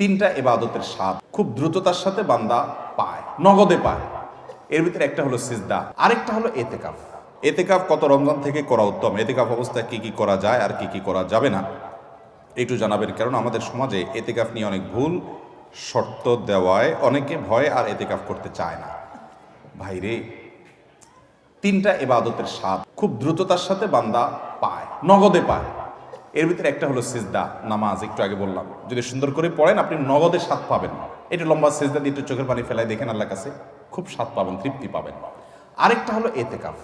তিনটা ইবাদতের স্বাদ খুব দ্রুততার সাথে বান্দা পায়, নগদে পায়। এর ভিতরে একটা হলো সিজদা, আরেকটা হলো এতেকাফ। এতেকাফ কত রমজান থেকে করা উত্তম, এতেকাফ অবস্থায় কি কি করা যায় আর কি কি করা যাবে না একটু জানাবেন। কারণ আমাদের সমাজে এতেকাফ নিয়ে অনেক ভুল শর্ত দেওয়ায় অনেকে ভয় আর এতেকাফ করতে চায় না। ভাইরে, তিনটা ইবাদতের স্বাদ খুব দ্রুততার সাথে বান্দা পায়, নগদে পায়। এর ভিতরে একটা হলো সিজদা, নামাজ। একটু আগে বললাম, যদি সুন্দর করে পড়েন আপনি নগদে স্বাদ পাবেন। একটু লম্বা সিজদা দিয়ে একটু চোখের পানি ফেলায় দেখেন, আল্লাহর কাছে খুব স্বাদ পাবেন, তৃপ্তি পাবেন। আরেকটা হলো এতেকাফ।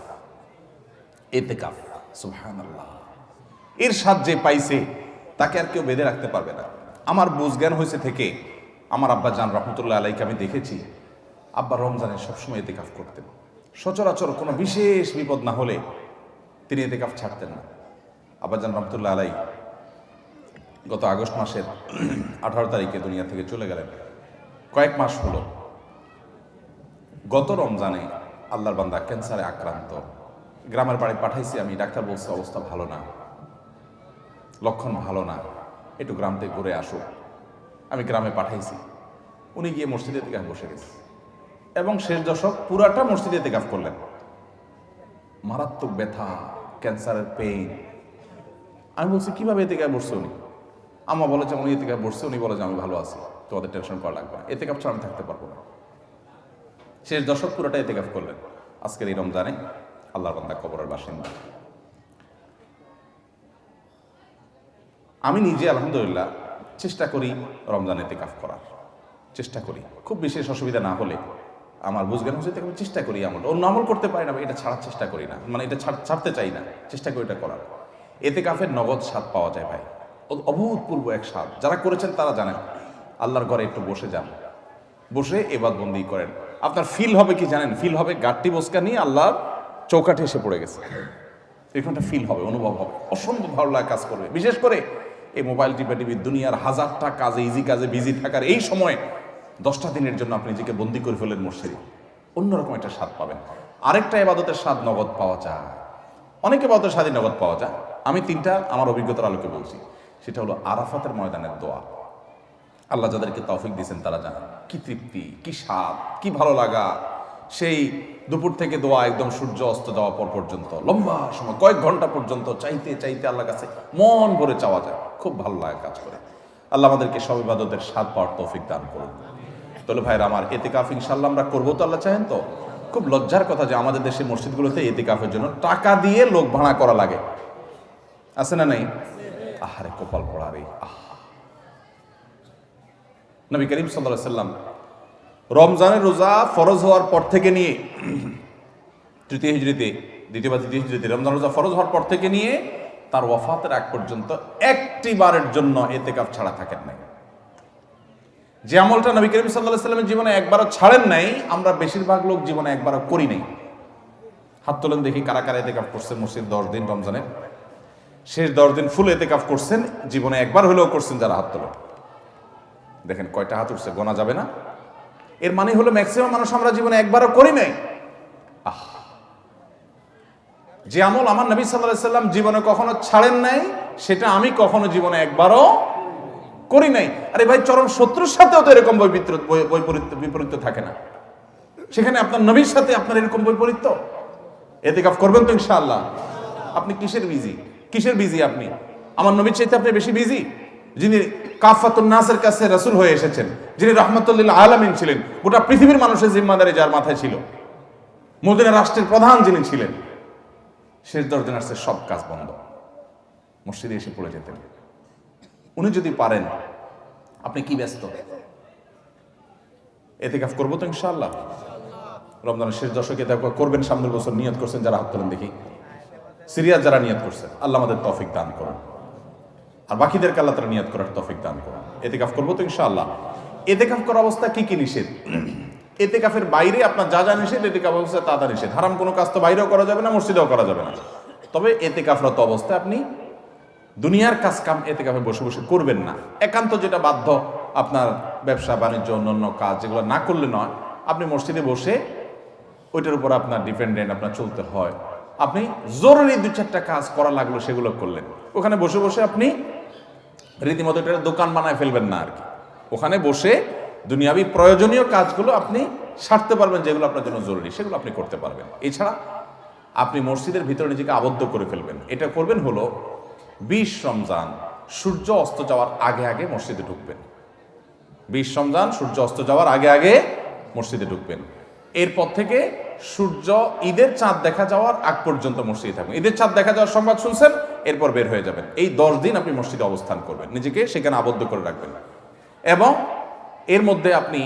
এতেকাফ, সুবহানাল্লাহ, এর স্বাদ যে পাইছে তাকে আর কেউ বেঁধে রাখতে পারবে না। আমার বুঝ জ্ঞান হয়েছে থেকে আমার আব্বা জান রহমতুল্লাহ আলাইকে আমি দেখেছি, আব্বা রমজানে সবসময় এতেকাফ করতেন। সচরাচর কোনো বিশেষ বিপদ না হলে তিনি এতেকাফ ছাড়তেন না। আব্বাজান রহমতুল্লাহ আলাই গত আগস্ট মাসের 18 তারিখে দুনিয়া থেকে চলে গেলেন। কয়েক মাস হলো। গত রমজানে আল্লাহর বান্দা ক্যান্সারে আক্রান্ত, গ্রামের বাড়ি পাঠাইছি আমি, ডাক্তার বলছে অবস্থা ভালো না, লক্ষণ ভালো না, একটু গ্রাম থেকে ঘুরে আসো। আমি গ্রামে পাঠাইছি, উনি গিয়ে মসজিদে এতেকাফ বসে গেছে এবং শেষ দশক পুরাটা মসজিদে এতেকাফ করলেন। মারাত্মক ব্যথা, ক্যান্সারের পেইন। আমি বলছি কিভাবে এতেকাফ বসছে উনি? আম্মা বলে যে উনি এতেকাফ বসছে, উনি বলে যে আমি ভালো আছি, তোমাদের টেনশন করা লাগবে না, এতেকাফ ছাড়া আমি থাকতে পারবো না। শেষ দশক পুরোটা এতেকাফ করলেন। আজকের এই রমজানে আল্লাহর বান্দা কবরের বাসিন্দা। আমি নিজে আলহামদুলিল্লাহ চেষ্টা করি রমজান এতেকাফ করার, চেষ্টা করি। খুব বিশেষ অসুবিধা না হলে আমার বুঝজ্ঞান হচ্ছে আমি চেষ্টা করি। আমল অন্য আমল করতে পারি না, এটা ছাড়ার চেষ্টা করি না, মানে এটা ছাড়তে চাই না, চেষ্টা করি এটা করার। এতেকাফের নগদ স্বাদ পাওয়া যায় ভাই, অভূতপূর্ব এক স্বাদ। যারা করেছেন তারা জানেন। আল্লাহর ঘরে একটু বসে যান, বসে ইবাদতবন্দি করেন, আপনার ফিল হবে কি জানেন? ফিল হবে গাট্টি বসকা নিয়ে আল্লাহর চৌকাঠে এসে পড়ে গেছে, এরকমটা ফিল হবে, অনুভব হবে, অসম্ভব ভালো লাগা কাজ করবে। বিশেষ করে এই মোবাইল টিপি দুনিয়ার হাজারটা কাজে, ইজি কাজে বিজি থাকার এই সময় 10টা দিনের জন্য আপনি নিজেকে বন্দি করে ফেলেন মসজিদে, অন্যরকম একটা স্বাদ পাবেন। আরেকটা ইবাদতের স্বাদ নগদ পাওয়া যায়, অনেক ইবাদতের স্বাদই নগদ পাওয়া যায়। আমি তিনটা আমার অভিজ্ঞতার আলোকে বলছি। সেটা হলো আরাফাতের ময়দানের দোয়া। আল্লাহ যাদেরকে তৌফিক দিয়েছেন তারা জানেন কি তৃপ্তি, কি স্বাদ, কি ভালো লাগা। সেই দুপুর থেকে দোয়া একদম সূর্য অস্ত যাওয়া পর পর্যন্ত লম্বা সময়, কয়েক ঘন্টা পর্যন্ত চাইতে চাইতে আল্লাহর কাছে মন ভরে চাওয়া যায়, খুব ভালো লাগা কাজ করে। আল্লাহ আমাদেরকে সব ইবাদতের স্বাদ পাওয়ার তৌফিক দান করুন। তাহলে ভাইরা আমার, এতেকাফ ইনশাআল্লাহ আমরা করবো তো? আল্লাহ চাহেন তো? খুব লজ্জার কথা যে আমাদের দেশের মসজিদগুলোতে এতেকাফের জন্য টাকা দিয়ে লোক ভাড়া করা লাগে, আছে না নাই? আহারে কপাল পড়া রে। নবী করিম সাল্লাল্লাহু আলাইহি ওয়াসাল্লাম রমজানের রোজা ফরজ হওয়ার পর থেকে নিয়ে তৃতীয় হিজরিতে, দ্বিতীয় বা তৃতীয় হিজরিতে রমজান রোজা ফরজ হওয়ার পর থেকে নিয়ে তার ওয়াফাতের আগ পর্যন্ত একটি বারের জন্য এতেকাফ ছাড়া থাকেন নাই। যে আমলটা নবী করিম সাল্লাল্লাহু আলাইহি ওয়াসাল্লামের জীবনে একবারও ছাড়েন নাই, আমরা বেশিরভাগ লোক জীবনে একবারও করি নাই। হাত তোলেন দেখি কারা কারা এতেকাফ করছেন মসজিদ 10 দিন রমজানের শেষ 10 দিন ফুল এতেকাফ করছেন, জীবনে একবার হলেও করছেন। যারা হাত তোলেন দেখেন কয়টা হাত উঠছে, গোনা যাবে না। এর মানে হলো ম্যাক্সিমাম মানুষ আমরা জীবনে একবারও করি নাই। যে আমল আমার নবী সাল্লাল্লাহু আলাইহি ওয়াসাল্লাম জীবনে কখনো ছাড়েন নাই, সেটা আমি কখনো জীবনে একবারও করি নাই। আরে ভাই, চরম শত্রুর সাথেও তো এরকম বিপরীত থাকে না, সেখানে আপনার নবীর সাথে আপনার এরকম বৈপরীত্য। এতেকাফ করবেন তো ইনশাআল্লাহ? আপনি কিসের বিজি? আপনি আমার নবীর চাইতে আপনি বেশি বিজি, যিনি কাফাতুন নাসের কাছে রাসূল হয়ে এসেছেন, যিনি রাহমাতুল লিল আলামিন ছিলেন, গোটা পৃথিবীর মানুষের জিম্মাদারি যার মাথায় ছিল, মদিনা রাষ্ট্রের প্রধান যিনি ছিলেন, শেষ 10 দিন আসছে সব কাজ বন্ধ, মসজিদে এসে পড়ে যেতেন। উনি যদি পারেন, আপনি কি ব্যস্ত? এতেকাফ করবো তো ইনশাআল্লাহ? রমজানের শেষ দশকে এতেকাফ করবেন, সামনের বছর নিয়ত করছেন যারা, হাত তোলেন দেখি। সিরিয়াস যারা নিয়ত করছেন, আল্লাহ আমাদের তৌফিক দান করুন, আর বাকিদেরকে আল্লাহ তাআলা নিয়ত করার তৌফিক দান করুন। এতেকাফ করবো তো ইনশাআল্লাহ? এতেকাফ করার অবস্থা কি কি নিষেধ? এতেকাফের বাইরে আপনার যা যা নিষেধ, এতেকাফ অবস্থায় তা নিষেধ। হারাম কোনো কাজ তো বাইরেও করা যাবে না, মসজিদেও করা যাবে না। তবে এতেকাফরত অবস্থায় আপনি দুনিয়ার কাজ কাম এতেকাফে বসে বসে করবেন না। একান্ত যেটা বাধ্য, আপনার ব্যবসা বাণিজ্য অন্যান্য কাজ যেগুলো না করলে নয়, আপনি মসজিদে বসে ওইটার উপর আপনার ডিপেন্ডেন্ট, আপনার চলতে হয়। আপনি জরুরি 2-4টা কাজ করা লাগলো, সেগুলো করলেন। ওখানে বসে বসে আপনি রীতিমতো এটা দোকান বানায় ফেলবেন না আর কি। ওখানে বসে দুনিয়াবি প্রয়োজনীয় কাজগুলো আপনি সারতে পারবেন, যেগুলো আপনার জন্য জরুরি সেগুলো আপনি করতে পারবেন। এছাড়া আপনি মসজিদের ভিতরে নিজেকে আবদ্ধ করে ফেলবেন। এটা করবেন হলো 20 রমজান সূর্য অস্ত যাওয়ার আগে আগে মসজিদে ঢুকবেন। 20 রমজান সূর্য অস্ত যাওয়ার আগে আগে মসজিদে ঢুকবেন। এরপর থেকে সূর্য ঈদের চাঁদ দেখা যাওয়ার আগ পর্যন্ত মসজিদে থাকবেন। ঈদের চাঁদ দেখা যাওয়ার সংবাদ শুনছেন, এরপর বের হয়ে যাবেন। এই 10 দিন আপনি মসজিদে অবস্থান করবেন, নিজেকে সেখানে আবদ্ধ করে রাখবেন। এবং এর মধ্যে আপনি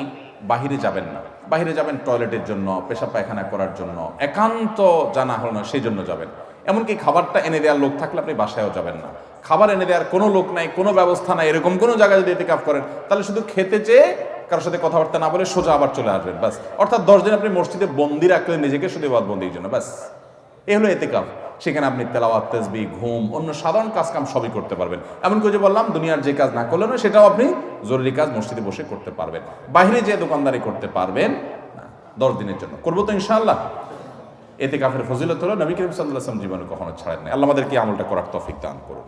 বাহিরে যাবেন না। বাহিরে যাবেন টয়লেটের জন্য, পেশাব পায়খানা করার জন্য, একান্ত জানা হলো না সেই জন্য যাবেন। এমনকি খাবারটা এনে দেওয়ার লোক থাকলে আপনি বাসায়ও যাবেন না। খাবার এনে দেওয়ার কোনো লোক নাই, কোনো ব্যবস্থা নাই, এরকম কোনো জায়গায় যদি ইতিকাফ করেন তাহলে শুধু খেতে চেয়ে কারোর সাথে কথাবার্তা না বলে সোজা আবার চলে আসবেন, বাস। অর্থাৎ 10 দিন আপনি মসজিদে বন্দি রাখলেন নিজেকে, শুধু বন্দির জন্য, বাস। এ হলো ইতিকাফ। সেখানে আপনি তেলাওয়াত, তাসবিহ, ঘুম, অন্য সাধারণ কাজ কাম সবই করতে পারবেন। এমনকি যে বললাম দুনিয়ার যে কাজ না করলেন সেটাও আপনি জরুরি কাজ মসজিদে বসে করতে পারবেন। বাইরে যে দোকানদারি করতে পারবেন না 10 দিনের জন্য। করবো তো ইনশাআল্লাহ। ইতিকাফের ফজিলত হলো নবী করিম সাল্লাল্লাহু আলাইহি ওয়াসাল্লাম জীবনে কখনো ছাড়েন না। আল্লাহ আমাদেরকে আমলটা করার তৌফিক দান করুন।